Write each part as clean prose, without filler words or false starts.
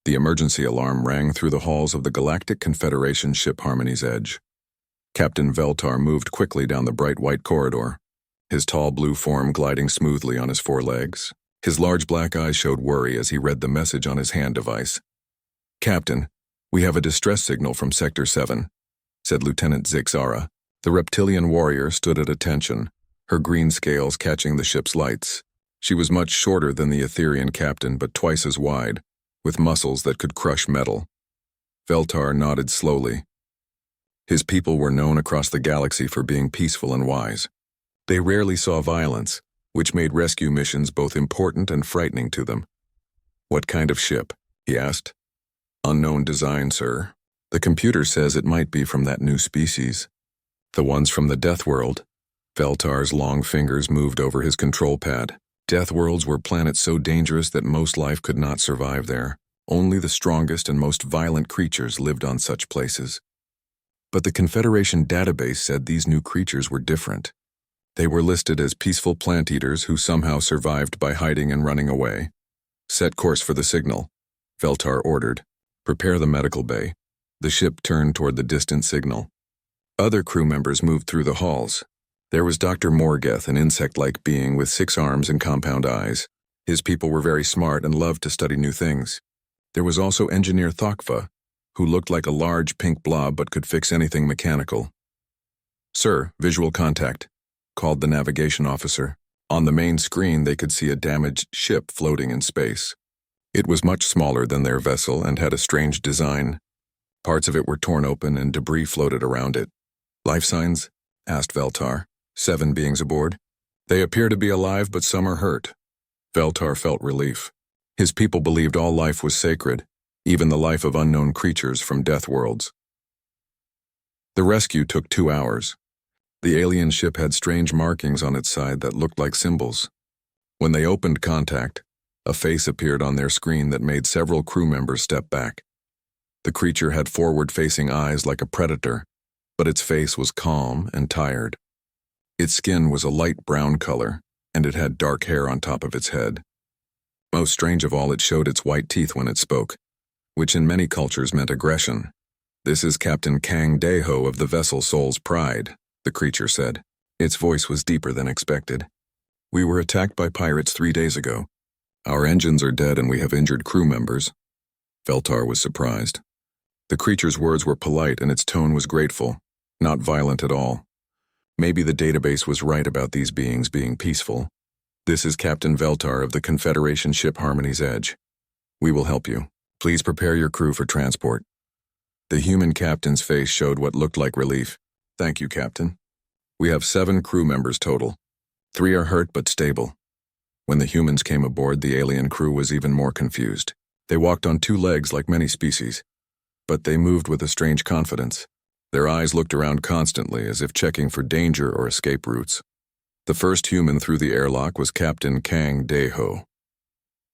The emergency alarm rang through the halls of the Galactic Confederation ship Harmony's Edge. Captain Veltar moved quickly down the bright white corridor, his tall blue form gliding smoothly on his four legs. His large black eyes showed worry as he read the message on his hand device. "Captain, we have a distress signal from Sector 7, said Lieutenant Zixara. The reptilian warrior stood at attention, her green scales catching the ship's lights. She was much shorter than the Etherian captain, but twice as wide, with muscles that could crush metal. Veltar nodded slowly. His people were known across the galaxy for being peaceful and wise. They rarely saw violence, which made rescue missions both important and frightening to them. "What kind of ship?" he asked. "Unknown design, sir. The computer says it might be from that new species. The ones from the Deathworld." Veltar's long fingers moved over his control pad. Deathworlds were planets so dangerous that most life could not survive there. Only the strongest and most violent creatures lived on such places. But the Confederation database said these new creatures were different. They were listed as peaceful plant-eaters who somehow survived by hiding and running away. "Set course for the signal," Veltar ordered. "Prepare the medical bay." The ship turned toward the distant signal. Other crew members moved through the halls. There was Dr. Morgeth, an insect-like being with 6 arms and compound eyes. His people were very smart and loved to study new things. There was also Engineer Thokva, who looked like a large pink blob but could fix anything mechanical. "Sir, visual contact," called the navigation officer. On the main screen they could see a damaged ship floating in space. It was much smaller than their vessel and had a strange design. Parts of it were torn open and debris floated around it. "Life signs?" asked Veltar. 7 beings aboard. "They appear to be alive, but some are hurt." Veltar felt relief. His people believed all life was sacred, even the life of unknown creatures from Deathworlds. The rescue took 2 hours. The alien ship had strange markings on its side that looked like symbols. When they opened contact, a face appeared on their screen that made several crew members step back. The creature had forward-facing eyes like a predator, but its face was calm and tired. Its skin was a light brown color, and it had dark hair on top of its head. Most strange of all, it showed its white teeth when it spoke, which in many cultures meant aggression. "This is Captain Kang Deho of the vessel Soul's Pride," the creature said. Its voice was deeper than expected. "We were attacked by pirates 3 days ago. Our engines are dead and we have injured crew members." Veltar was surprised. The creature's words were polite and its tone was grateful, not violent at all. Maybe the database was right about these beings being peaceful. "This is Captain Veltar of the Confederation ship Harmony's Edge. We will help you. Please prepare your crew for transport." The human captain's face showed what looked like relief. "Thank you, Captain. We have 7 crew members total. 3 are hurt but stable." When the humans came aboard, the alien crew was even more confused. They walked on 2 legs like many species, but they moved with a strange confidence. Their eyes looked around constantly as if checking for danger or escape routes. The first human through the airlock was Captain Kang Deho.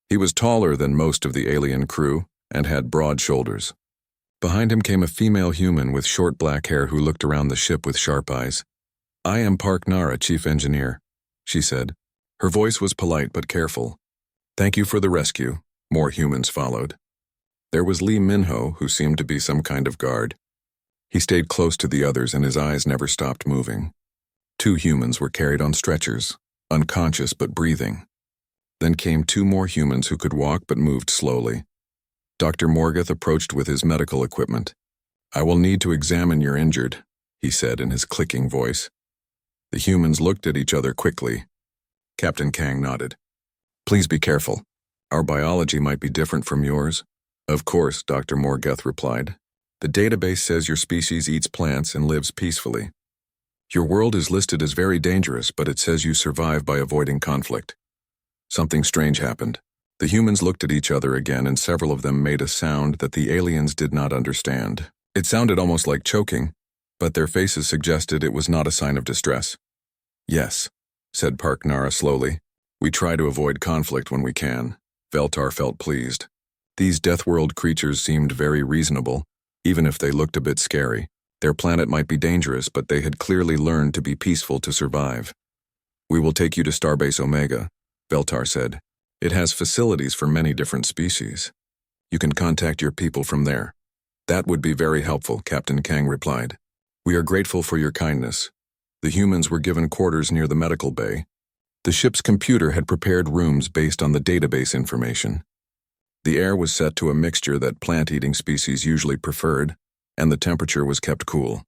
He was taller than most of the alien crew and had broad shoulders. Behind him came a female human with short black hair who looked around the ship with sharp eyes. "I am Park Nara, Chief Engineer," she said. Her voice was polite but careful. "Thank you for the rescue." More humans followed. There was Lee Minho, who seemed to be some kind of guard. He stayed close to the others and his eyes never stopped moving. 2 humans were carried on stretchers, unconscious but breathing. Then came 2 more humans who could walk but moved slowly. Dr. Morgeth approached with his medical equipment. "I will need to examine your injured," he said in his clicking voice. The humans looked at each other quickly. Captain Kang nodded. "Please be careful. Our biology might be different from yours." "Of course," Dr. Morgeth replied. "The database says your species eats plants and lives peacefully. Your world is listed as very dangerous, but it says you survive by avoiding conflict." Something strange happened. The humans looked at each other again and several of them made a sound that the aliens did not understand. It sounded almost like choking, but their faces suggested it was not a sign of distress. "Yes," said Park Nara slowly. "We try to avoid conflict when we can." Veltar felt pleased. These Deathworld creatures seemed very reasonable, even if they looked a bit scary. Their planet might be dangerous, but they had clearly learned to be peaceful to survive. "We will take you to Starbase Omega," Veltar said. "It has facilities for many different species." You can contact your people from there. That would be very helpful, Captain Kang replied. We are grateful for your kindness. The humans were given quarters near the medical bay. The ship's computer had prepared rooms based on the database information. The air was set to a mixture that plant-eating species usually preferred, and the temperature was kept cool.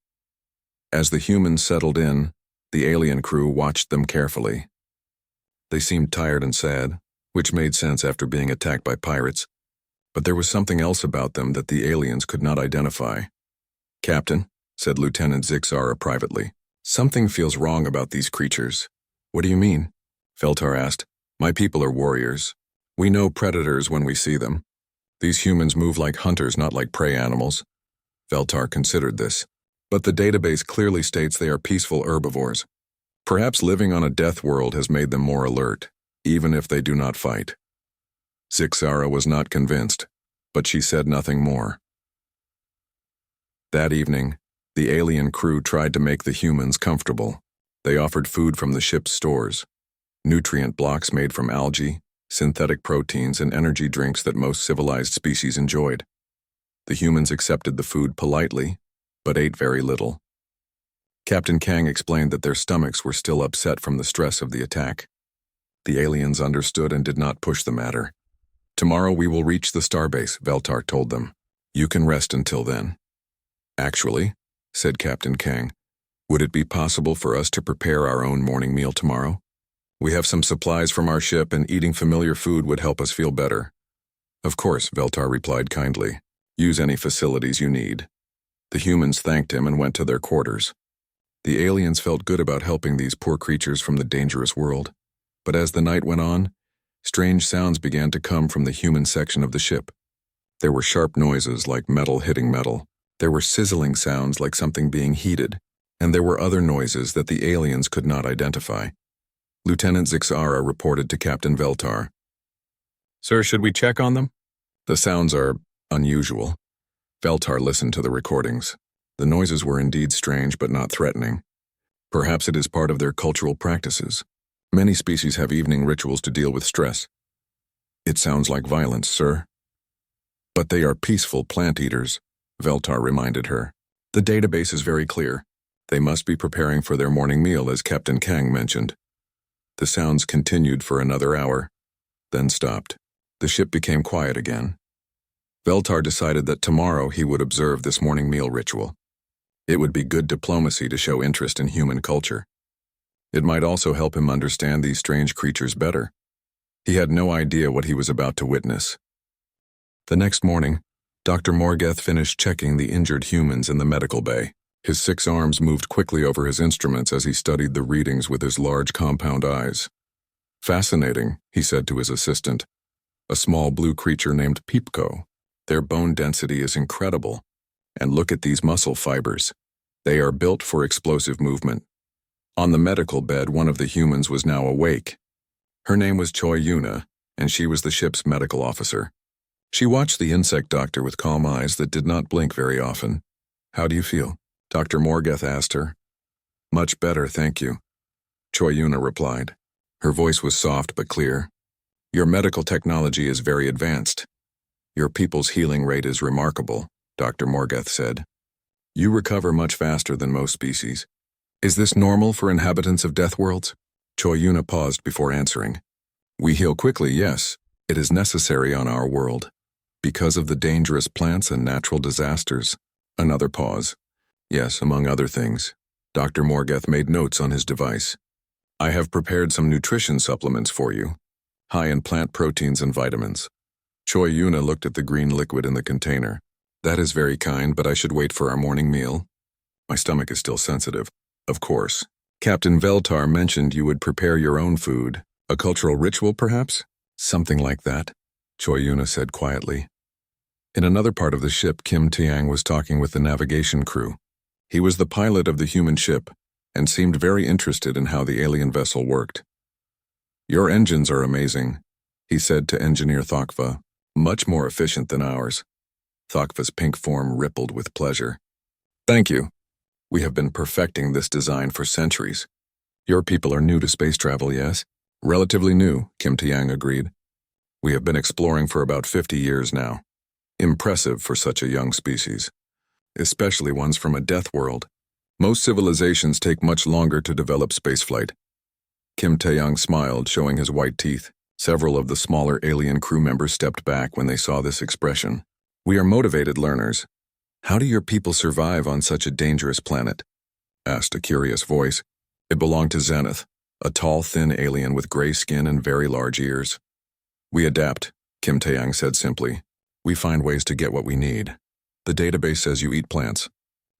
As the humans settled in, the alien crew watched them carefully. They seemed tired and sad, which made sense after being attacked by pirates, but there was something else about them that the aliens could not identify. Captain, said Lieutenant Zixara privately, something feels wrong about these creatures. What do you mean? Veltar asked. My people are warriors. We know predators when we see them. These humans move like hunters, not like prey animals. Veltar considered this, but the database clearly states they are peaceful herbivores. Perhaps living on a death world has made them more alert, even if they do not fight. Zixara was not convinced, but she said nothing more. That evening, the alien crew tried to make the humans comfortable. They offered food from the ship's stores, nutrient blocks made from algae, synthetic proteins, and energy drinks that most civilized species enjoyed. The humans accepted the food politely, but ate very little. Captain Kang explained that their stomachs were still upset from the stress of the attack. The aliens understood and did not push the matter. Tomorrow we will reach the starbase, Veltar told them. You can rest until then. Actually, said Captain Kang, would it be possible for us to prepare our own morning meal tomorrow? We have some supplies from our ship, and eating familiar food would help us feel better. Of course, Veltar replied kindly. Use any facilities you need. The humans thanked him and went to their quarters. The aliens felt good about helping these poor creatures from the dangerous world. But as the night went on, strange sounds began to come from the human section of the ship. There were sharp noises like metal hitting metal. There were sizzling sounds like something being heated. And there were other noises that the aliens could not identify. Lieutenant Zixara reported to Captain Veltar. Sir, should we check on them? The sounds are unusual. Veltar listened to the recordings. The noises were indeed strange but not threatening. Perhaps it is part of their cultural practices. Many species have evening rituals to deal with stress. It sounds like violence, sir. But they are peaceful plant eaters, Veltar reminded her. The database is very clear. They must be preparing for their morning meal, as Captain Kang mentioned. The sounds continued for another hour, then stopped. The ship became quiet again. Veltar decided that tomorrow he would observe this morning meal ritual. It would be good diplomacy to show interest in human culture. It might also help him understand these strange creatures better. He had no idea what he was about to witness. The next morning, Dr. Morgeth finished checking the injured humans in the medical bay. His 6 arms moved quickly over his instruments as he studied the readings with his large compound eyes. Fascinating, he said to his assistant. A small blue creature named Peepko. Their bone density is incredible. And look at these muscle fibers. They are built for explosive movement. On the medical bed, one of the humans was now awake. Her name was Choi Yuna, and she was the ship's medical officer. She watched the insect doctor with calm eyes that did not blink very often. How do you feel? Dr. Morgeth asked her. Much better, thank you, Choi Yuna replied. Her voice was soft but clear. Your medical technology is very advanced. Your people's healing rate is remarkable, Dr. Morgeth said. You recover much faster than most species. Is this normal for inhabitants of death worlds? Choi Yuna paused before answering. We heal quickly, yes. It is necessary on our world. Because of the dangerous plants and natural disasters. Another pause. Yes, among other things. Dr. Morgeth made notes on his device. I have prepared some nutrition supplements for you, high in plant proteins and vitamins. Choi Yuna looked at the green liquid in the container. That is very kind, but I should wait for our morning meal. My stomach is still sensitive. Of course. Captain Veltar mentioned you would prepare your own food. A cultural ritual, perhaps? Something like that, Choi Yuna said quietly. In another part of the ship, Kim Tiang was talking with the navigation crew. He was the pilot of the human ship and seemed very interested in how the alien vessel worked. Your engines are amazing, he said to Engineer Thokva, much more efficient than ours. Thokva's pink form rippled with pleasure. Thank you. We have been perfecting this design for centuries. Your people are new to space travel, yes? Relatively new, Kim Tiang agreed. We have been exploring for about 50 years now. Impressive for such a young species, especially ones from a death world. Most civilizations take much longer to develop spaceflight. Kim Tae-young smiled, showing his white teeth. Several of the smaller alien crew members stepped back when they saw this expression. We are motivated learners. How do your people survive on such a dangerous planet? Asked a curious voice. It belonged to Zenith, a tall, thin alien with gray skin and very large ears. We adapt, Kim Tae-young said simply. We find ways to get what we need. The database says you eat plants.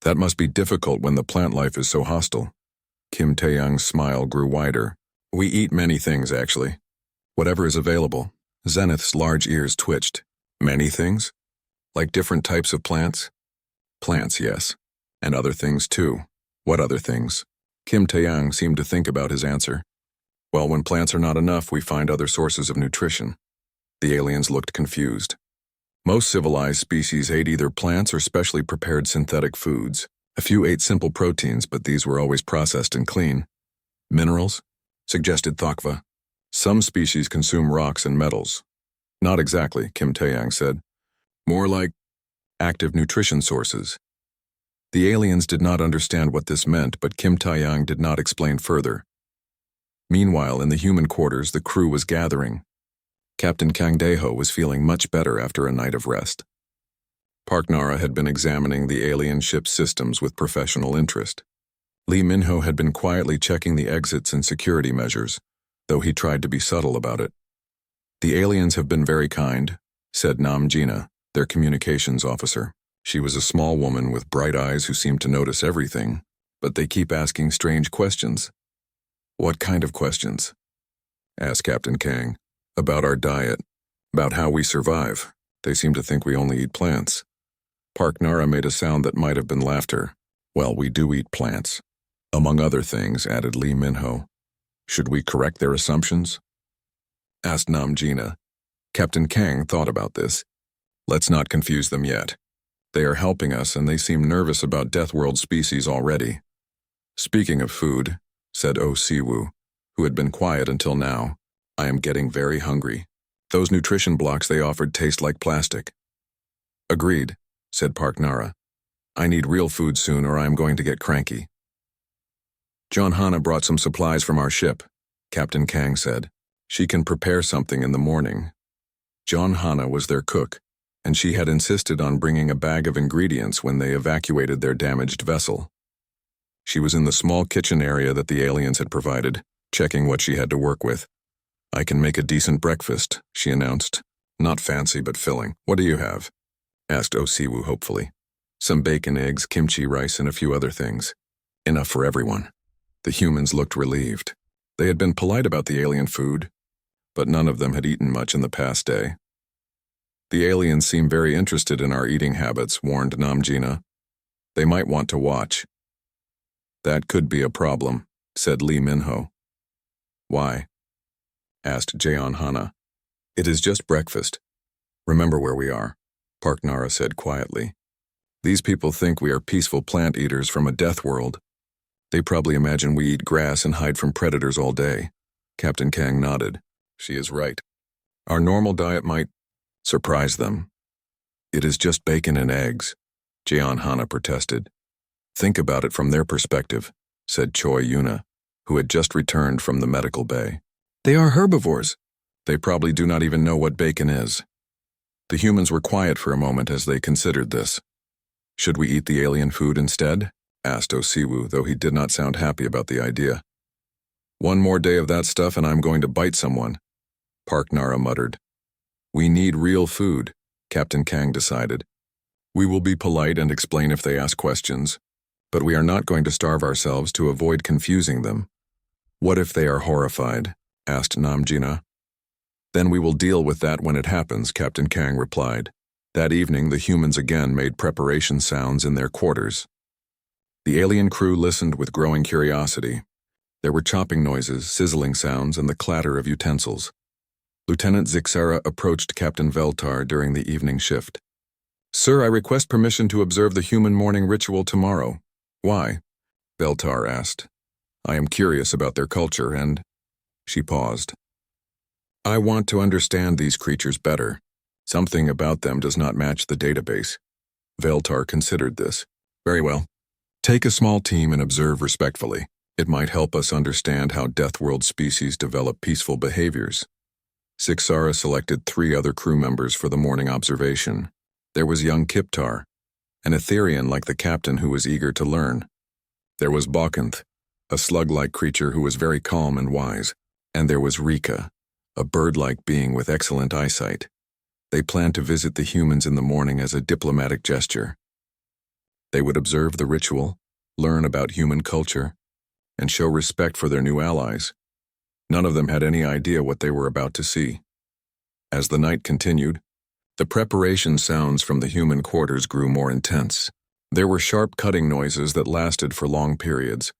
That must be difficult when the plant life is so hostile. Kim Tae-young's smile grew wider. We eat many things, actually. Whatever is available. Zenith's large ears twitched. Many things? Like different types of plants? Plants, yes. And other things, too. What other things? Kim Tae-young seemed to think about his answer. Well, when plants are not enough, we find other sources of nutrition. The aliens looked confused. Most civilized species ate either plants or specially prepared synthetic foods. A few ate simple proteins, but these were always processed and clean. Minerals? Suggested Thokva. Some species consume rocks and metals. Not exactly, Kim Tae-young said. More like active nutrition sources. The aliens did not understand what this meant, but Kim Tae-young did not explain further. Meanwhile, in the human quarters, the crew was gathering. Captain Kang Dae-ho was feeling much better after a night of rest. Park Nara had been examining the alien ship's systems with professional interest. Lee Min-ho had been quietly checking the exits and security measures, though he tried to be subtle about it. The aliens have been very kind, said Nam Jina, their communications officer. She was a small woman with bright eyes who seemed to notice everything, but they keep asking strange questions. What kind of questions? Asked Captain Kang. About our diet, about how we survive. They seem to think we only eat plants. Park Nara made a sound that might have been laughter. Well, we do eat plants. Among other things, added Lee Min-ho. Should we correct their assumptions? Asked Nam Jina. Captain Kang thought about this. Let's not confuse them yet. They are helping us and they seem nervous about Deathworld species already. Speaking of food, said Oh Siwoo, who had been quiet until now, I am getting very hungry. Those nutrition blocks they offered taste like plastic. Agreed, said Park Nara. I need real food soon or I am going to get cranky. John Hanna brought some supplies from our ship, Captain Kang said. She can prepare something in the morning. John Hanna was their cook, and she had insisted on bringing a bag of ingredients when they evacuated their damaged vessel. She was in the small kitchen area that the aliens had provided, checking what she had to work with. I can make a decent breakfast, she announced. Not fancy, but filling. What do you have? Asked Oh Siwoo hopefully. Some bacon, eggs, kimchi, rice, and a few other things. Enough for everyone. The humans looked relieved. They had been polite about the alien food, but none of them had eaten much in the past day. The aliens seem very interested in our eating habits, warned Nam Jina. They might want to watch. That could be a problem, said Lee Min-ho. Why? Asked Jeon Hanna. It is just breakfast. Remember where we are, Park Nara said quietly. These people think we are peaceful plant eaters from a death world. They probably imagine we eat grass and hide from predators all day. Captain Kang nodded. She is right. Our normal diet might surprise them. It is just bacon and eggs, Jeon Hanna protested. Think about it from their perspective, said Choi Yuna, who had just returned from the medical bay. They are herbivores. They probably do not even know what bacon is. The humans were quiet for a moment as they considered this. Should we eat the alien food instead? Asked Oh Siwoo, though he did not sound happy about the idea. One more day of that stuff and I'm going to bite someone, Park Nara muttered. We need real food, Captain Kang decided. We will be polite and explain if they ask questions, but we are not going to starve ourselves to avoid confusing them. What if they are horrified? Asked Nam Jina. Then we will deal with that when it happens, Captain Kang replied. That evening, the humans again made preparation sounds in their quarters. The alien crew listened with growing curiosity. There were chopping noises, sizzling sounds, and the clatter of utensils. Lieutenant Zixara approached Captain Veltar during the evening shift. Sir, I request permission to observe the human morning ritual tomorrow. Why? Veltar asked. I am curious about their culture and... She paused. I want to understand these creatures better. Something about them does not match the database. Veltar considered this. Very well. Take a small team and observe respectfully. It might help us understand how Deathworld species develop peaceful behaviors. Zixara selected 3 other crew members for the morning observation. There was young Kiptar, an Etherian like the captain who was eager to learn. There was Bakanth, a slug-like creature who was very calm and wise. And there was Rika, a bird-like being with excellent eyesight. They planned to visit the humans in the morning as a diplomatic gesture. They would observe the ritual, learn about human culture, and show respect for their new allies. None of them had any idea what they were about to see. As the night continued, the preparation sounds from the human quarters grew more intense. There were sharp cutting noises that lasted for long periods.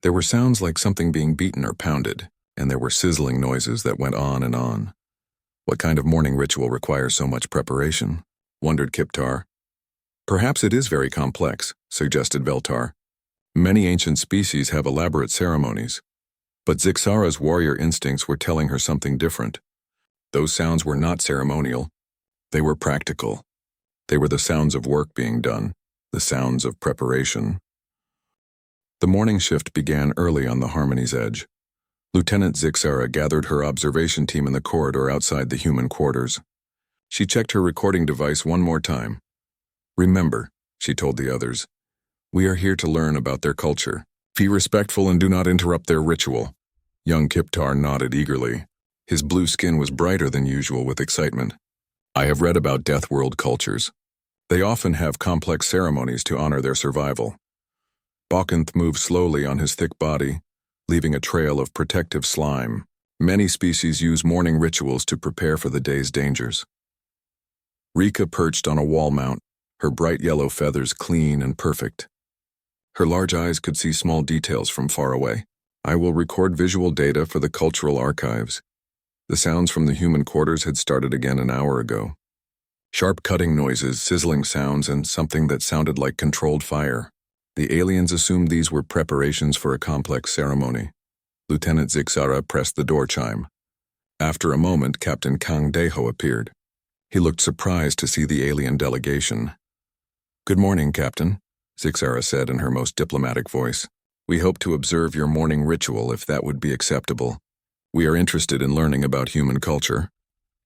There were sounds like something being beaten or pounded, and there were sizzling noises that went on and on. What kind of morning ritual requires so much preparation? Wondered Kiptar. Perhaps it is very complex, suggested Veltar. Many ancient species have elaborate ceremonies. But Zixara's warrior instincts were telling her something different. Those sounds were not ceremonial. They were practical. They were the sounds of work being done, the sounds of preparation. The morning shift began early on the Harmony's edge. Lieutenant Zixara gathered her observation team in the corridor outside the human quarters. She checked her recording device one more time. Remember, she told the others, we are here to learn about their culture. Be respectful and do not interrupt their ritual. Young Kiptar nodded eagerly. His blue skin was brighter than usual with excitement. I have read about Deathworld cultures. They often have complex ceremonies to honor their survival. Bakanth moved slowly on his thick body, leaving a trail of protective slime. Many species use morning rituals to prepare for the day's dangers. Rika perched on a wall mount, her bright yellow feathers clean and perfect. Her large eyes could see small details from far away. I will record visual data for the cultural archives. The sounds from the human quarters had started again an hour ago. Sharp cutting noises, sizzling sounds, and something that sounded like controlled fire. The aliens assumed these were preparations for a complex ceremony. Lieutenant Zixara pressed the door chime. After a moment, Captain Kang Deho appeared. He looked surprised to see the alien delegation. Good morning, Captain, Zixara said in her most diplomatic voice. We hope to observe your morning ritual if that would be acceptable. We are interested in learning about human culture.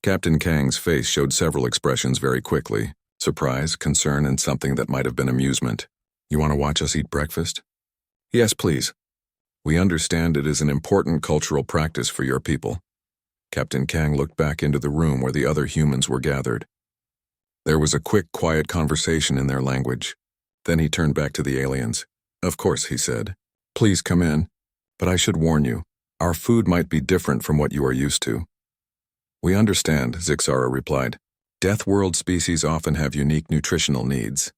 Captain Kang's face showed several expressions very quickly: surprise, concern, and something that might have been amusement. You want to watch us eat breakfast? Yes, please. We understand it is an important cultural practice for your people. Captain Kang looked back into the room where the other humans were gathered. There was a quick, quiet conversation in their language. Then he turned back to the aliens. Of course, he said. Please come in. But I should warn you, our food might be different from what you are used to. We understand, Zixara replied. Deathworld species often have unique nutritional needs.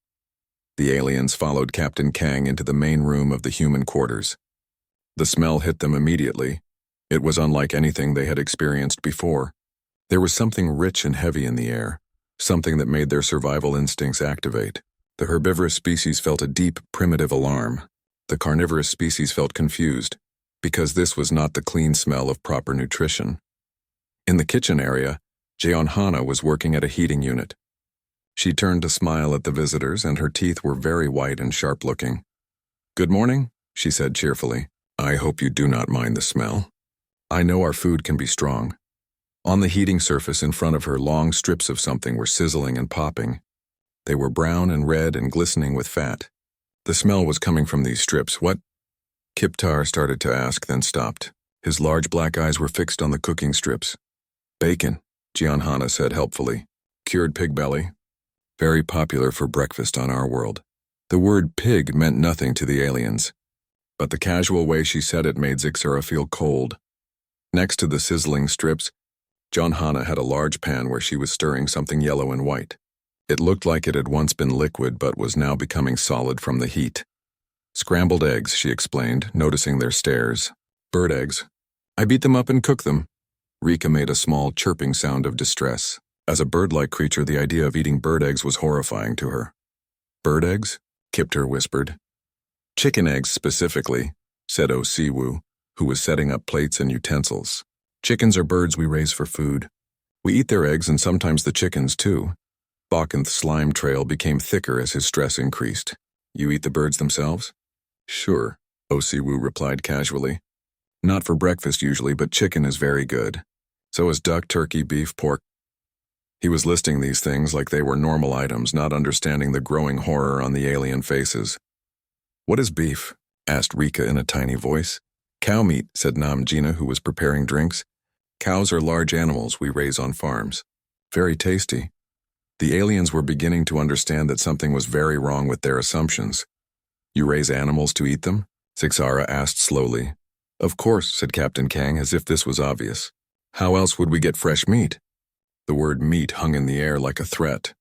The aliens followed Captain Kang into the main room of the human quarters. The smell hit them immediately. It was unlike anything they had experienced before. There was something rich and heavy in the air, something that made their survival instincts activate. The herbivorous species felt a deep, primitive alarm. The carnivorous species felt confused, because this was not the clean smell of proper nutrition. In the kitchen area, Jeonhana was working at a heating unit. She turned to smile at the visitors, and her teeth were very white and sharp-looking. Good morning, she said cheerfully. I hope you do not mind the smell. I know our food can be strong. On the heating surface in front of her, long strips of something were sizzling and popping. They were brown and red and glistening with fat. The smell was coming from these strips. What? Kiptar started to ask, then stopped. His large black eyes were fixed on the cooking strips. Bacon, Jeonhana said helpfully. Cured pig belly. Very popular for breakfast on our world. The word pig meant nothing to the aliens, but the casual way she said it made Zixara feel cold. Next to the sizzling strips, Jeonhana had a large pan where she was stirring something yellow and white. It looked like it had once been liquid but was now becoming solid from the heat. Scrambled eggs, she explained, noticing their stares. Bird eggs. I beat them up and cook them. Rika made a small chirping sound of distress. As a bird-like creature, the idea of eating bird eggs was horrifying to her. Bird eggs? Kiptar whispered. Chicken eggs specifically, said Osiwu, who was setting up plates and utensils. Chickens are birds we raise for food. We eat their eggs and sometimes the chickens, too. Bakanth's slime trail became thicker as his stress increased. You eat the birds themselves? Sure, Osiwu replied casually. Not for breakfast usually, but chicken is very good. So is duck, turkey, beef, pork. He was listing these things like they were normal items, not understanding the growing horror on the alien faces. What is beef? Asked Rika in a tiny voice. Cow meat, said Namjina, who was preparing drinks. Cows are large animals we raise on farms. Very tasty. The aliens were beginning to understand that something was very wrong with their assumptions. You raise animals to eat them? Sixara asked slowly. Of course, said Captain Kang, as if this was obvious. How else would we get fresh meat? The word meat hung in the air like a threat.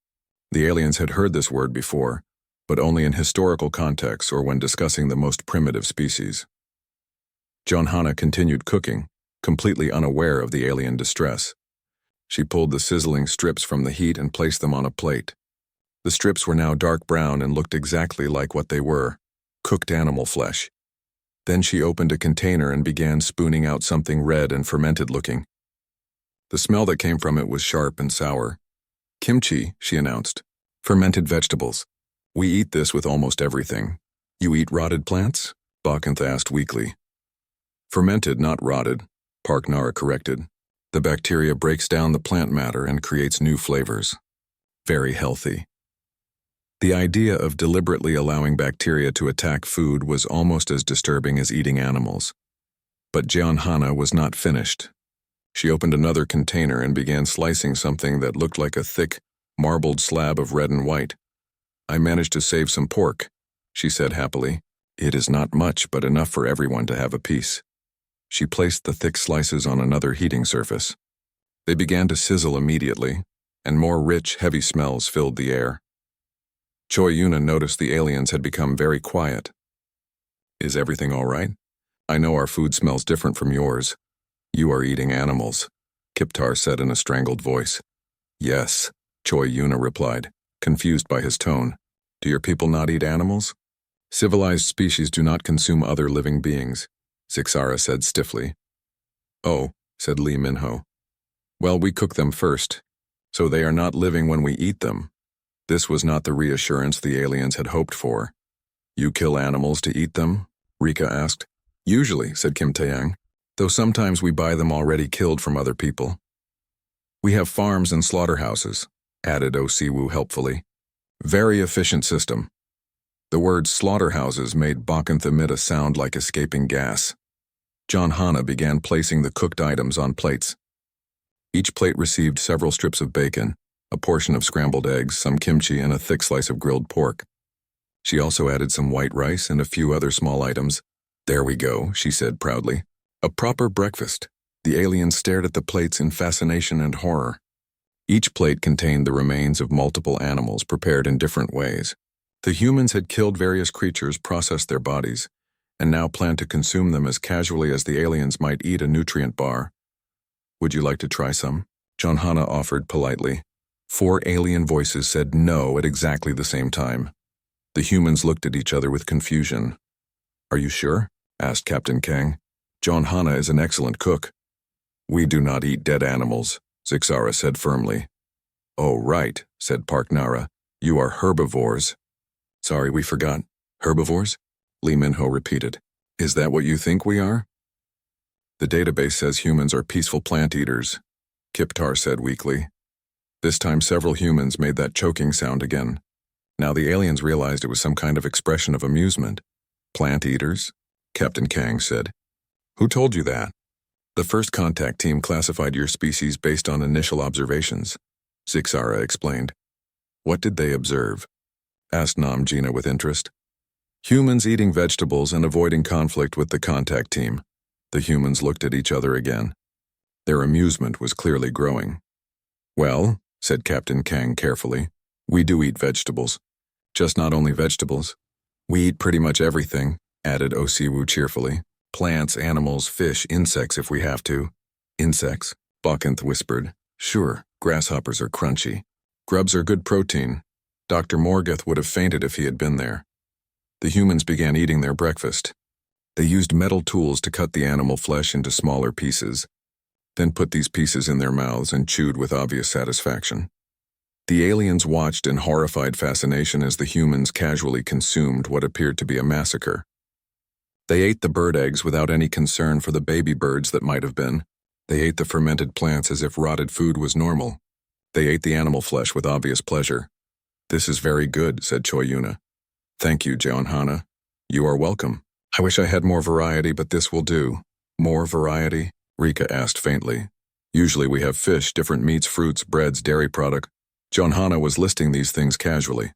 The aliens had heard this word before, but only in historical contexts or when discussing the most primitive species. Johanna continued cooking, completely unaware of the alien distress. She pulled the sizzling strips from the heat and placed them on a plate. The strips were now dark brown and looked exactly like what they were, cooked animal flesh. Then she opened a container and began spooning out something red and fermented-looking. The smell that came from it was sharp and sour. Kimchi, she announced. Fermented vegetables. We eat this with almost everything. You eat rotted plants? Bakanth asked weakly. Fermented, not rotted, Park Nara corrected. The bacteria breaks down the plant matter and creates new flavors. Very healthy. The idea of deliberately allowing bacteria to attack food was almost as disturbing as eating animals. But Johanna was not finished. She opened another container and began slicing something that looked like a thick, marbled slab of red and white. I managed to save some pork, she said happily. It is not much, but enough for everyone to have a piece. She placed the thick slices on another heating surface. They began to sizzle immediately, and more rich, heavy smells filled the air. Choi Yuna noticed the aliens had become very quiet. Is everything all right? I know our food smells different from yours. You are eating animals, Kiptar said in a strangled voice. Yes, Choi Yuna replied, confused by his tone. Do your people not eat animals? Civilized species do not consume other living beings, Sixara said stiffly. Oh, said Lee Minho. Well, we cook them first, so they are not living when we eat them. This was not the reassurance the aliens had hoped for. You kill animals to eat them? Rika asked. Usually, said Kim Taeyang, though sometimes we buy them already killed from other people. We have farms and slaughterhouses, added Osiwu helpfully. Very efficient system. The word slaughterhouses made Bakanth emit a sound like escaping gas. Johanna began placing the cooked items on plates. Each plate received several strips of bacon, a portion of scrambled eggs, some kimchi, and a thick slice of grilled pork. She also added some white rice and a few other small items. There we go, she said proudly. A proper breakfast. The aliens stared at the plates in fascination and horror. Each plate contained the remains of multiple animals prepared in different ways. The humans had killed various creatures, processed their bodies, and now planned to consume them as casually as the aliens might eat a nutrient bar. Would you like to try some? Johanna offered politely. 4 alien voices said no at exactly the same time. The humans looked at each other with confusion. Are you sure? Asked Captain Kang. Johanna is an excellent cook. We do not eat dead animals, Sixara said firmly. Oh, right, said Park Nara. You are herbivores. Sorry, we forgot. Herbivores? Lee Minho repeated. Is that what you think we are? The database says humans are peaceful plant eaters, Kiptar said weakly. This time several humans made that choking sound again. Now the aliens realized it was some kind of expression of amusement. Plant eaters? Captain Kang said. Who told you that? The first contact team classified your species based on initial observations, Sixara explained. What did they observe? Asked Namjina with interest. Humans eating vegetables and avoiding conflict with the contact team. The humans looked at each other again. Their amusement was clearly growing. Well, said Captain Kang carefully, we do eat vegetables. Just not only vegetables. We eat pretty much everything, added Osiwu cheerfully. Plants, animals, fish, insects if we have to. Insects? Bakanth whispered. Sure, grasshoppers are crunchy. Grubs are good protein. Dr. Morgoth would have fainted if he had been there. The humans began eating their breakfast. They used metal tools to cut the animal flesh into smaller pieces. then put these pieces in their mouths and chewed with obvious satisfaction. The aliens watched in horrified fascination as the humans casually consumed what appeared to be a massacre. They ate the bird eggs without any concern for the baby birds that might have been. They ate the fermented plants as if rotted food was normal. They ate the animal flesh with obvious pleasure. "This is very good," said Choi Yuna. "Thank you, John Hana. You are welcome. I wish I had more variety, but this will do." "More variety?" Rika asked faintly. "Usually we have fish, different meats, fruits, breads, dairy product." John Hana was listing these things casually.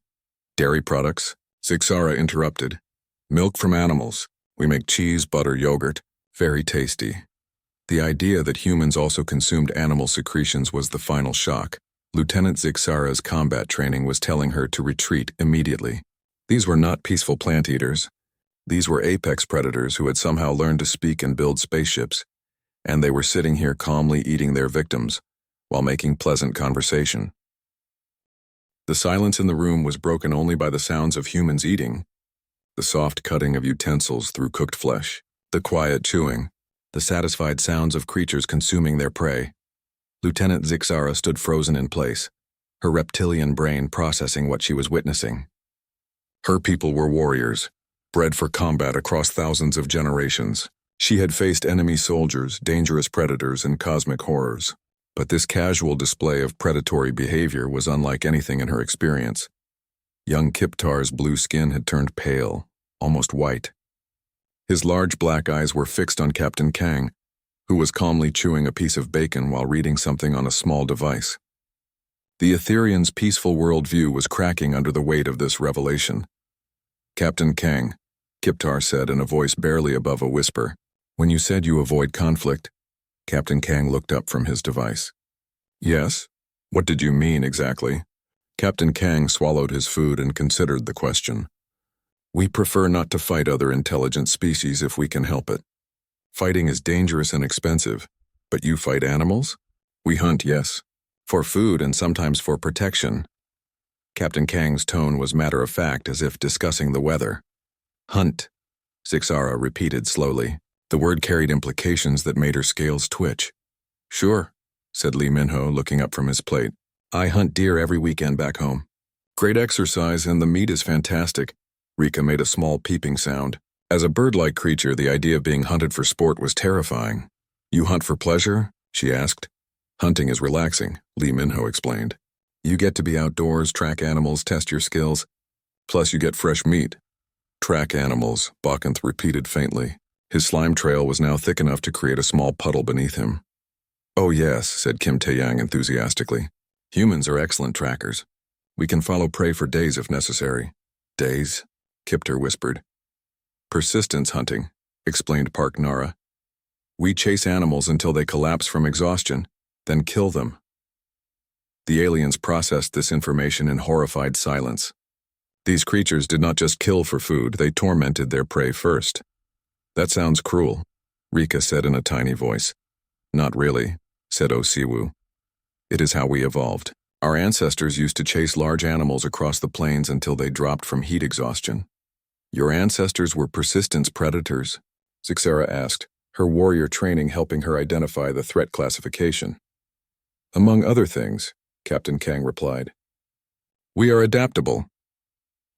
"Dairy products?" Zixara interrupted. "Milk from animals. We make cheese, butter, yogurt. Very tasty." The idea that humans also consumed animal secretions was the final shock. Lieutenant Zixara's combat training was telling her to retreat immediately. These were not peaceful plant eaters. These were apex predators who had somehow learned to speak and build spaceships, and they were sitting here calmly eating their victims while making pleasant conversation. The silence in the room was broken only by the sounds of humans eating, the soft cutting of utensils through cooked flesh, the quiet chewing, the satisfied sounds of creatures consuming their prey. Lieutenant Zixara stood frozen in place, her reptilian brain processing what she was witnessing. Her people were warriors, bred for combat across thousands of generations. She had faced enemy soldiers, dangerous predators, and cosmic horrors. But this casual display of predatory behavior was unlike anything in her experience. Young Kiptar's blue skin had turned pale, almost white. His large black eyes were fixed on Captain Kang, who was calmly chewing a piece of bacon while reading something on a small device. The Etherian's peaceful worldview was cracking under the weight of this revelation. "Captain Kang," Kiptar said in a voice barely above a whisper, "when you said you avoid conflict," Captain Kang looked up from his device. "Yes? What did you mean exactly?" Captain Kang swallowed his food and considered the question. "We prefer not to fight other intelligent species if we can help it. Fighting is dangerous and expensive, but you fight animals? We hunt, yes. For food and sometimes for protection." Captain Kang's tone was matter-of-fact, as if discussing the weather. "Hunt," Zixara repeated slowly. The word carried implications that made her scales twitch. "Sure," said Lee Minho, looking up from his plate. "I hunt deer every weekend back home." "Great exercise, and the meat is fantastic." Rika made a small peeping sound. As a bird-like creature, the idea of being hunted for sport was terrifying. "You hunt for pleasure?" she asked. "Hunting is relaxing," Lee Minho explained. "You get to be outdoors, track animals, test your skills. Plus you get fresh meat." "Track animals," Bakanth repeated faintly. His slime trail was now thick enough to create a small puddle beneath him. "Oh yes," said Kim Taeyang enthusiastically. "Humans are excellent trackers. We can follow prey for days if necessary." "Days?" Kipter whispered. "Persistence hunting," explained Park Nara. "We chase animals until they collapse from exhaustion, then kill them." The aliens processed this information in horrified silence. These creatures did not just kill for food, they tormented their prey first. "That sounds cruel," Rika said in a tiny voice. "Not really," said Osiwu. "It is how we evolved. Our ancestors used to chase large animals across the plains until they dropped from heat exhaustion." "Your ancestors were persistence predators?" Zixara asked, her warrior training helping her identify the threat classification. "Among other things," Captain Kang replied. "We are adaptable."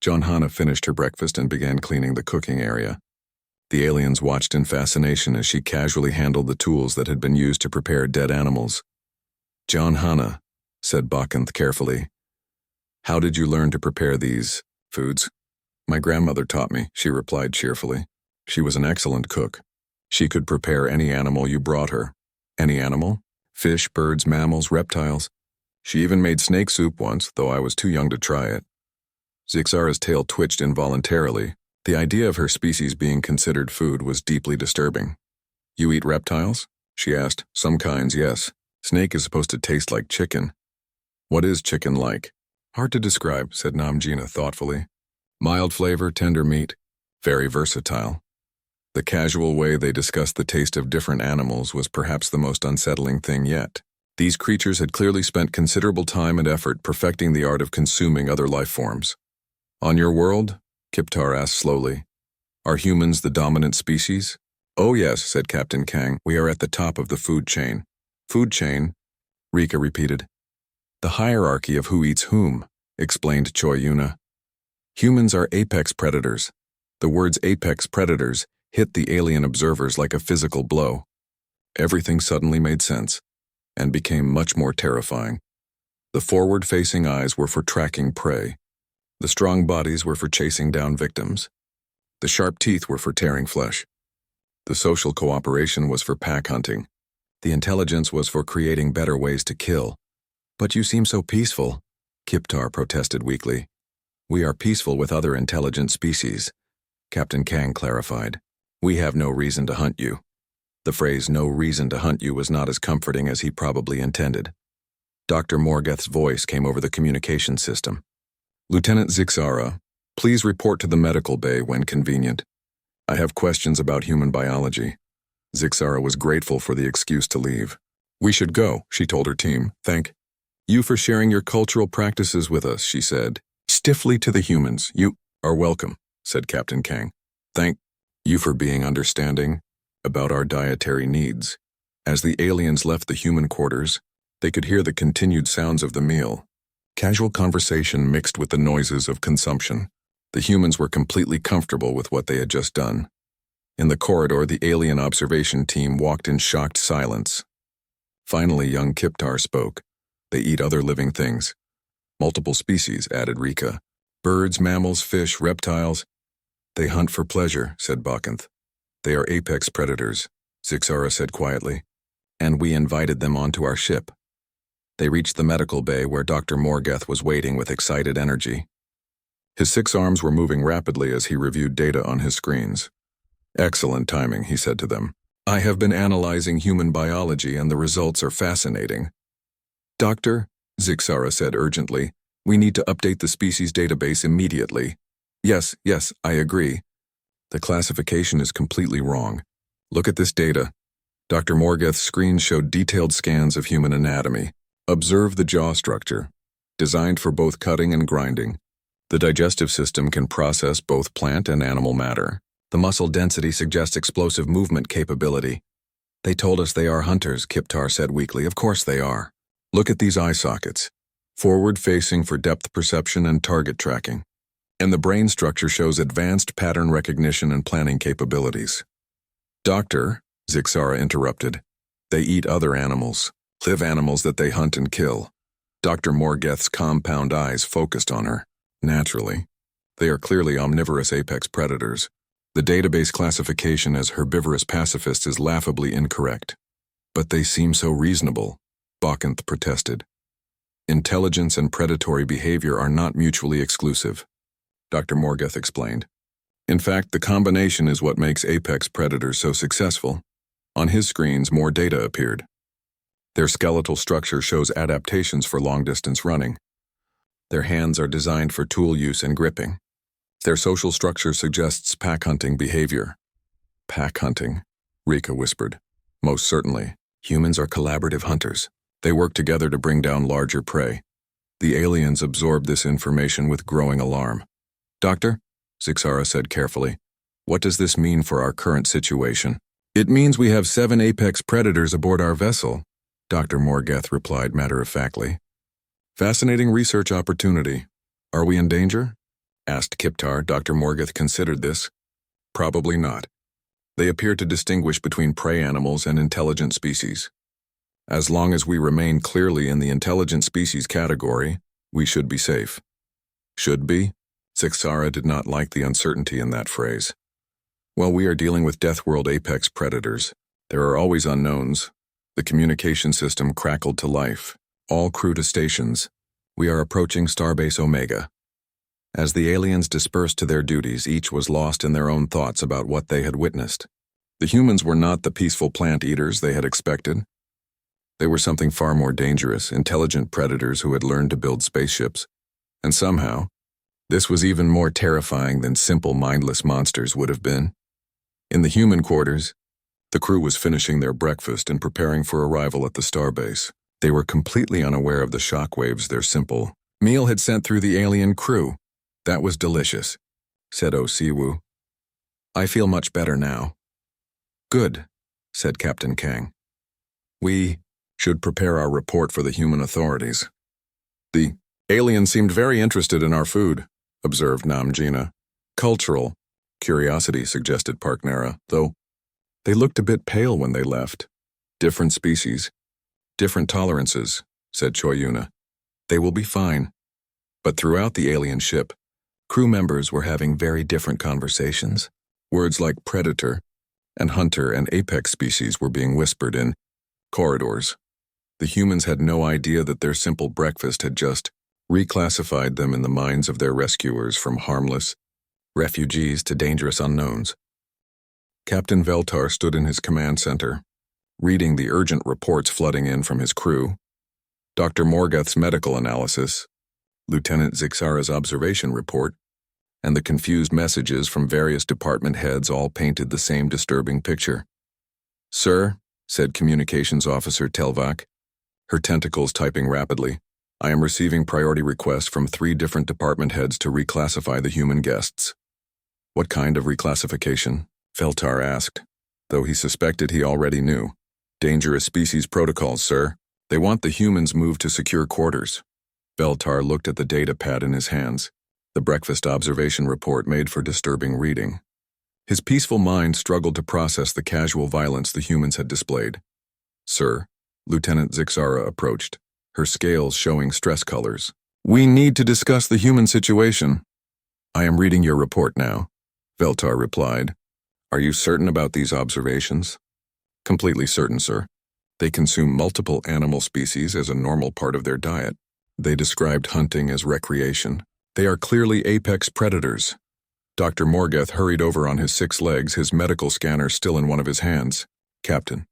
John Hana finished her breakfast and began cleaning the cooking area. The aliens watched in fascination as she casually handled the tools that had been used to prepare dead animals. "John Hana," said Bakanth carefully, "how did you learn to prepare these foods?" "My grandmother taught me," she replied cheerfully. "She was an excellent cook. She could prepare any animal you brought her." "Any animal? Fish, birds, mammals, reptiles. She even made snake soup once, though I was too young to try it." Zixara's tail twitched involuntarily. The idea of her species being considered food was deeply disturbing. "You eat reptiles?" she asked. "Some kinds, yes. Snake is supposed to taste like chicken." "What is chicken like?" "Hard to describe," said Namjina thoughtfully. "Mild flavor, tender meat. Very versatile." The casual way they discussed the taste of different animals was perhaps the most unsettling thing yet. These creatures had clearly spent considerable time and effort perfecting the art of consuming other life forms. "On your world?" Kiptar asked slowly. "Are humans the dominant species?" "Oh yes," said Captain Kang. "We are at the top of the food chain. Food chain, Rika repeated. The hierarchy of who eats whom, explained Choi Yuna. Humans are apex predators. The words apex predators hit the alien observers like a physical blow. Everything suddenly made sense, and became much more terrifying. The forward-facing eyes were for tracking prey. The strong bodies were for chasing down victims. The sharp teeth were for tearing flesh. The social cooperation was for pack hunting. The intelligence was for creating better ways to kill. But you seem so peaceful, Kiptar protested weakly. We are peaceful with other intelligent species, Captain Kang clarified. We have no reason to hunt you. The phrase no reason to hunt you was not as comforting as he probably intended. Dr. Morgeth's voice came over the communication system. Lieutenant Zixara, please report to the medical bay when convenient. I have questions about human biology. Zixara was grateful for the excuse to leave. We should go, she told her team. Thank you for sharing your cultural practices with us, she said. Stiffly to the humans. You are welcome, said Captain Kang. Thank you for being understanding about our dietary needs. As the aliens left the human quarters, they could hear the continued sounds of the meal. Casual conversation mixed with the noises of consumption. The humans were completely comfortable with what they had just done. In the corridor, the alien observation team walked in shocked silence. Finally, young Kiptar spoke. They eat other living things. Multiple species, added Rika. Birds, mammals, fish, reptiles. They hunt for pleasure, said Bakanth. They are apex predators, Zixara said quietly. And we invited them onto our ship. They reached the medical bay where Dr. Morgeth was waiting with excited energy. His 6 arms were moving rapidly as he reviewed data on his screens. Excellent timing, he said to them. I have been analyzing human biology and the results are fascinating. Doctor, Zixara said urgently, we need to update the species database immediately. Yes, I agree. The classification is completely wrong. Look at this data. Dr. Morgeth's screen showed detailed scans of human anatomy. Observe the jaw structure, designed for both cutting and grinding. The digestive system can process both plant and animal matter. The muscle density suggests explosive movement capability. They told us they are hunters, Kiptar said weakly. Of course they are. Look at these eye sockets. Forward-facing for depth perception and target tracking. And the brain structure shows advanced pattern recognition and planning capabilities. Doctor, Zixara interrupted. They eat other animals, live animals that they hunt and kill. Dr. Morgeth's compound eyes focused on her. Naturally. They are clearly omnivorous apex predators. The database classification as herbivorous pacifists is laughably incorrect. But they seem so reasonable, Bakanth protested. Intelligence and predatory behavior are not mutually exclusive, Dr. Morgeth explained. In fact, the combination is what makes apex predators so successful. On his screens, more data appeared. Their skeletal structure shows adaptations for long-distance running. Their hands are designed for tool use and gripping. Their social structure suggests pack hunting behavior. Pack hunting, Rika whispered. Most certainly, humans are collaborative hunters. They work together to bring down larger prey. The aliens absorbed this information with growing alarm. Doctor, Zixara said carefully, what does this mean for our current situation? It means we have 7 apex predators aboard our vessel, Dr. Morgeth replied matter-of-factly. Fascinating research opportunity. Are we in danger? Asked Kiptar. Dr. Morgeth considered this. Probably not. They appear to distinguish between prey animals and intelligent species. As long as we remain clearly in the intelligent species category, we should be safe. Should be? Zixara did not like the uncertainty in that phrase. While we are dealing with Deathworld apex predators, there are always unknowns. The communication system crackled to life. All crew to stations. We are approaching Starbase Omega. As the aliens dispersed to their duties, each was lost in their own thoughts about what they had witnessed. The humans were not the peaceful plant eaters they had expected. They were something far more dangerous, intelligent predators who had learned to build spaceships. And somehow, this was even more terrifying than simple mindless monsters would have been. In the human quarters, the crew was finishing their breakfast and preparing for arrival at the starbase. They were completely unaware of the shockwaves their simple meal had sent through the alien crew. That was delicious, said Osiwu. I feel much better now. Good, said Captain Kang. We Should prepare our report for the human authorities. The alien seemed very interested in our food, observed Namgina. Cultural curiosity, suggested Parknera, though they looked a bit pale when they left. Different species, different tolerances, said Choyuna. They will be fine. But throughout the alien ship, crew members were having very different conversations. Words like predator and hunter and apex species were being whispered in corridors. The humans had no idea that their simple breakfast had just reclassified them in the minds of their rescuers from harmless refugees to dangerous unknowns. Captain Veltar stood in his command center, reading the urgent reports flooding in from his crew, Dr. Morgoth's medical analysis, Lieutenant Zixara's observation report, and the confused messages from various department heads all painted the same disturbing picture. "Sir," said Communications Officer Telvak, her tentacles typing rapidly, "I am receiving priority requests from 3 different department heads to reclassify the human guests." "What kind of reclassification?" Veltar asked, though he suspected he already knew. "Dangerous species protocols, sir. They want the humans moved to secure quarters." Veltar looked at the data pad in his hands. The breakfast observation report made for disturbing reading. His peaceful mind struggled to process the casual violence the humans had displayed. "Sir," Lieutenant Zixara approached, her scales showing stress colors. "We need to discuss the human situation." "I am reading your report now," Veltar replied. "Are you certain about these observations?" "Completely certain, sir. They consume multiple animal species as a normal part of their diet. They described hunting as recreation. They are clearly apex predators." Dr. Morgoth hurried over on his 6 legs, his medical scanner still in one of his hands. "Captain,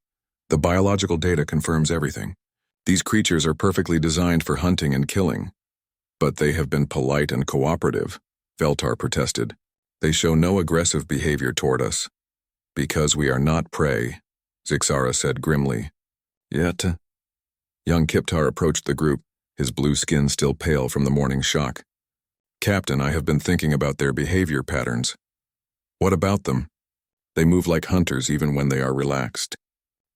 the biological data confirms everything. These creatures are perfectly designed for hunting and killing. But they have been polite and cooperative," Veltar protested. "They show no aggressive behavior toward us." "Because we are not prey," Zixara said grimly. "Yet." Young Kiptar approached the group, his blue skin still pale from the morning shock. "Captain, I have been thinking about their behavior patterns." "What about them?" "They move like hunters even when they are relaxed.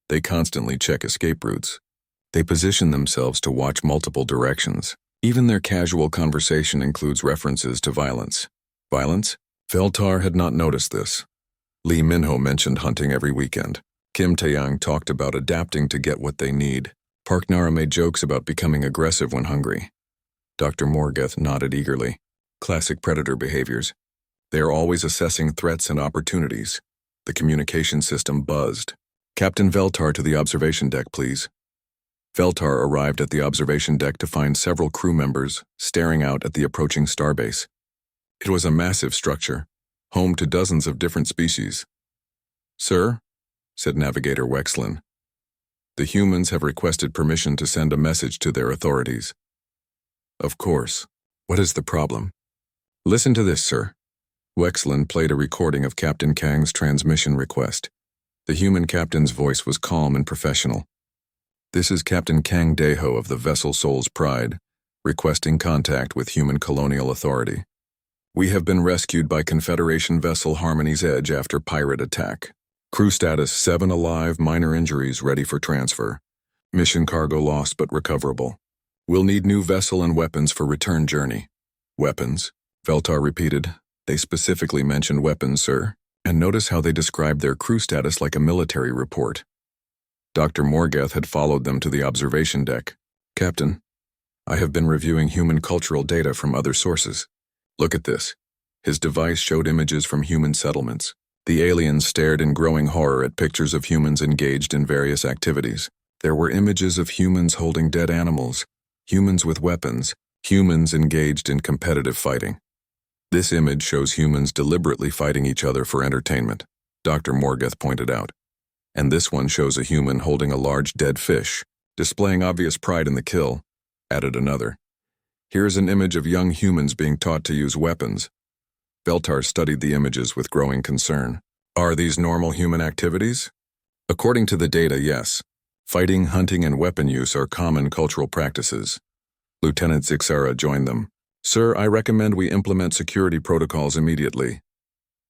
They constantly check escape routes. They position themselves to watch multiple directions. Even their casual conversation includes references to violence." "Violence?" Veltar had not noticed this. Lee Minho mentioned hunting every weekend. Kim Taeyang talked about adapting to get what they need. Parknara made jokes about becoming aggressive when hungry. Dr. Morgoth nodded eagerly. "Classic predator behaviors. They are always assessing threats and opportunities." The communication system buzzed. "Captain Veltar to the observation deck, please." Veltar arrived at the observation deck to find several crew members staring out at the approaching starbase. It was a massive structure, home to dozens of different species. "Sir," said Navigator Wexlin, "the humans have requested permission to send a message to their authorities." "Of course. What is the problem?" "Listen to this, sir." Wexlin played a recording of Captain Kang's transmission request. The human captain's voice was calm and professional. "This is Captain Kang Deho of the vessel Soul's Pride, requesting contact with human colonial authority. We have been rescued by Confederation vessel Harmony's Edge after pirate attack. Crew status 7 alive, minor injuries ready for transfer. Mission cargo lost but recoverable. We'll need new vessel and weapons for return journey." "Weapons?" Veltar repeated. "They specifically mentioned weapons, sir. And notice how they described their crew status like a military report." Dr. Morgoth had followed them to the observation deck. "Captain, I have been reviewing human cultural data from other sources. Look at this." His device showed images from human settlements. The aliens stared in growing horror at pictures of humans engaged in various activities. There were images of humans holding dead animals, humans with weapons, humans engaged in competitive fighting. This image shows humans deliberately fighting each other for entertainment, Dr. Morgoth pointed out. And this one shows a human holding a large dead fish, displaying obvious pride in the kill, added another. Here is an image of young humans being taught to use weapons. Veltar studied the images with growing concern. Are these normal human activities? According to the data, yes. Fighting, hunting, and weapon use are common cultural practices. Lieutenant Zixara joined them. Sir, I recommend we implement security protocols immediately.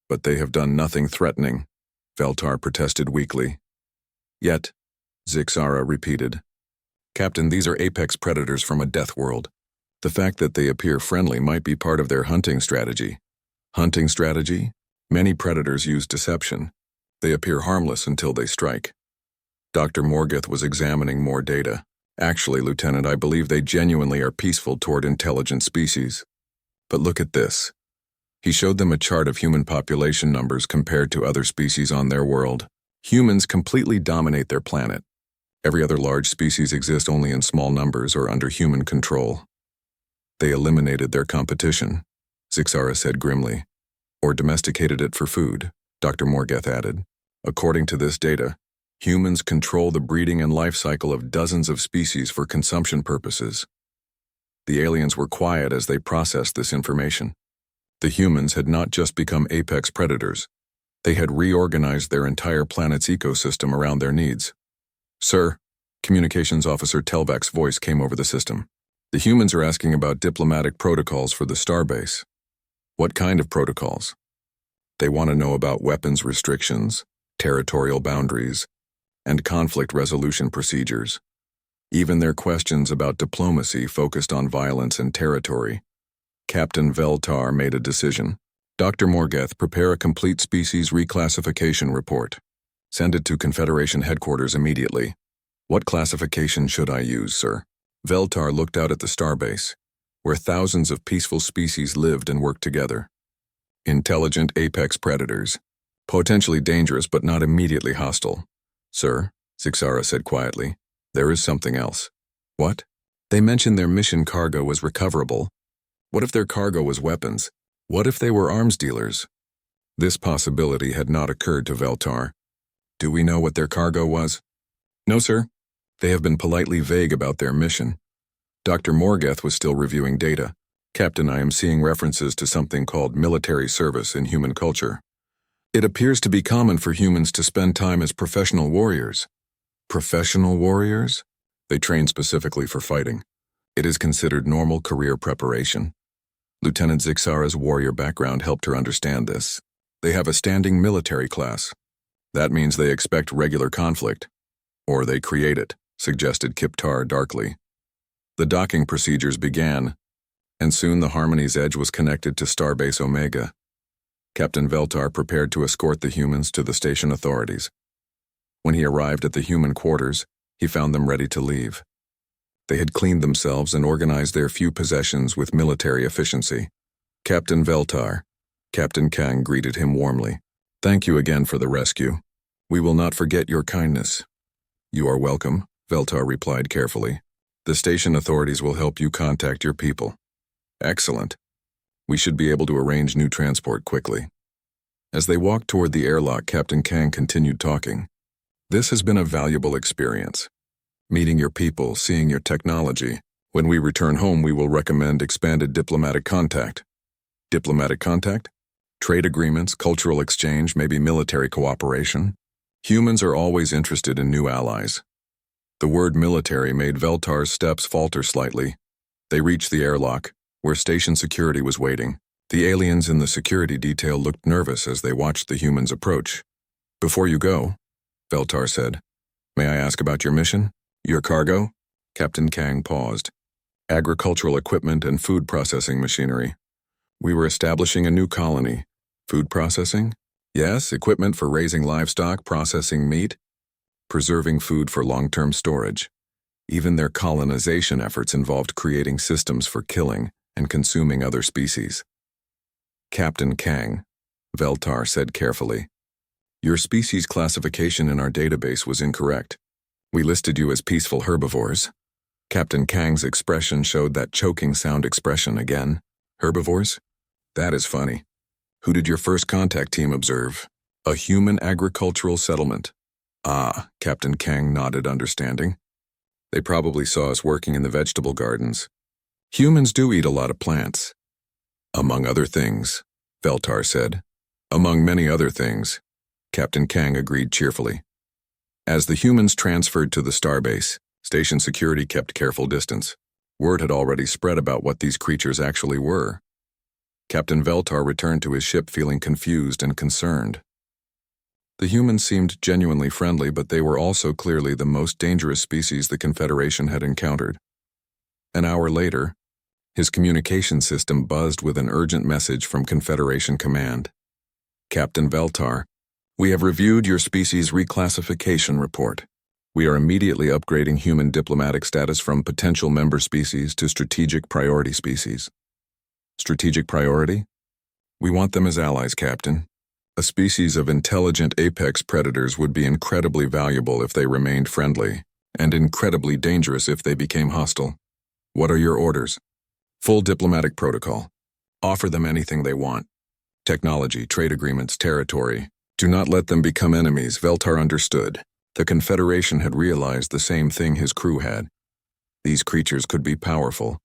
But they have done nothing threatening, Veltar protested weakly. Yet, Zixara repeated, Captain, these are apex predators from a death world. The fact that they appear friendly might be part of their hunting strategy. Hunting strategy? Many predators use deception. They appear harmless until they strike. Dr. Morgeth was examining more data. Actually, Lieutenant, I believe they genuinely are peaceful toward intelligent species. But look at this. He showed them a chart of human population numbers compared to other species on their world. Humans completely dominate their planet. Every other large species exists only in small numbers or under human control. They eliminated their competition, Zixara said grimly. Or domesticated it for food, Dr. Morgeth added. According to this data, humans control the breeding and life cycle of dozens of species for consumption purposes. The aliens were quiet as they processed this information. The humans had not just become apex predators. They had reorganized their entire planet's ecosystem around their needs. Sir, Communications Officer Telvac's voice came over the system. The humans are asking about diplomatic protocols for the starbase. What kind of protocols? They want to know about weapons restrictions, territorial boundaries, and conflict resolution procedures. Even their questions about diplomacy focused on violence and territory. Captain Veltar made a decision. Dr. Morgeth, prepare a complete species reclassification report. Send it to Confederation headquarters immediately. What classification should I use, sir? Veltar looked out at the starbase, where thousands of peaceful species lived and worked together. Intelligent apex predators. Potentially dangerous but not immediately hostile. Sir, Zixara said quietly, there is something else. What? They mentioned their mission cargo was recoverable. What if their cargo was weapons? What if they were arms dealers? This possibility had not occurred to Veltar. Do we know what their cargo was? No, sir. They have been politely vague about their mission. Dr. Morgeth was still reviewing data. Captain, I am seeing references to something called military service in human culture. It appears to be common for humans to spend time as professional warriors. Professional warriors? They train specifically for fighting. It is considered normal career preparation. Lieutenant Zixara's warrior background helped her understand this. They have a standing military class. That means they expect regular conflict. Or they create it, suggested Kiptar darkly. The docking procedures began, and soon the Harmony's edge was connected to Starbase Omega. Captain Veltar prepared to escort the humans to the station authorities. When he arrived at the human quarters, he found them ready to leave. They had cleaned themselves and organized their few possessions with military efficiency. Captain Veltar, Captain Kang greeted him warmly. Thank you again for the rescue. We will not forget your kindness. You are welcome, Veltar replied carefully. The station authorities will help you contact your people. Excellent. We should be able to arrange new transport quickly. As they walked toward the airlock, Captain Kang continued talking. This has been a valuable experience. Meeting your people, seeing your technology. When we return home, we will recommend expanded diplomatic contact. Diplomatic contact? Trade agreements, cultural exchange, maybe military cooperation. Humans are always interested in new allies. The word military made Veltar's steps falter slightly. They reached the airlock, where station security was waiting. The aliens in the security detail looked nervous as they watched the humans approach. Before you go, Veltar said, may I ask about your mission? Your cargo? Captain Kang paused. Agricultural equipment and food processing machinery. We were establishing a new colony. Food processing? Yes, equipment for raising livestock, processing meat, preserving food for long-term storage. Even their colonization efforts involved creating systems for killing and consuming other species. Captain Kang, Veltar said carefully, your species classification in our database was incorrect. We listed you as peaceful herbivores. Captain Kang's expression showed that choking sound expression again. Herbivores? That is funny. Who did your first contact team observe? A human agricultural settlement. Ah, Captain Kang nodded understanding. They probably saw us working in the vegetable gardens. Humans do eat a lot of plants. Among other things, Veltar said. Among many other things, Captain Kang agreed cheerfully. As the humans transferred to the starbase, station security kept careful distance. Word had already spread about what these creatures actually were. Captain Veltar returned to his ship feeling confused and concerned. The humans seemed genuinely friendly, but they were also clearly the most dangerous species the Confederation had encountered. An hour later, his communication system buzzed with an urgent message from Confederation Command. Captain Veltar, we have reviewed your species reclassification report. We are immediately upgrading human diplomatic status from potential member species to strategic priority species. Strategic priority? We want them as allies, Captain. A species of intelligent apex predators would be incredibly valuable if they remained friendly, and incredibly dangerous if they became hostile. What are your orders? Full diplomatic protocol. Offer them anything they want. Technology, trade agreements, territory. Do not let them become enemies. Veltar understood. The Confederation had realized the same thing his crew had. These creatures could be powerful,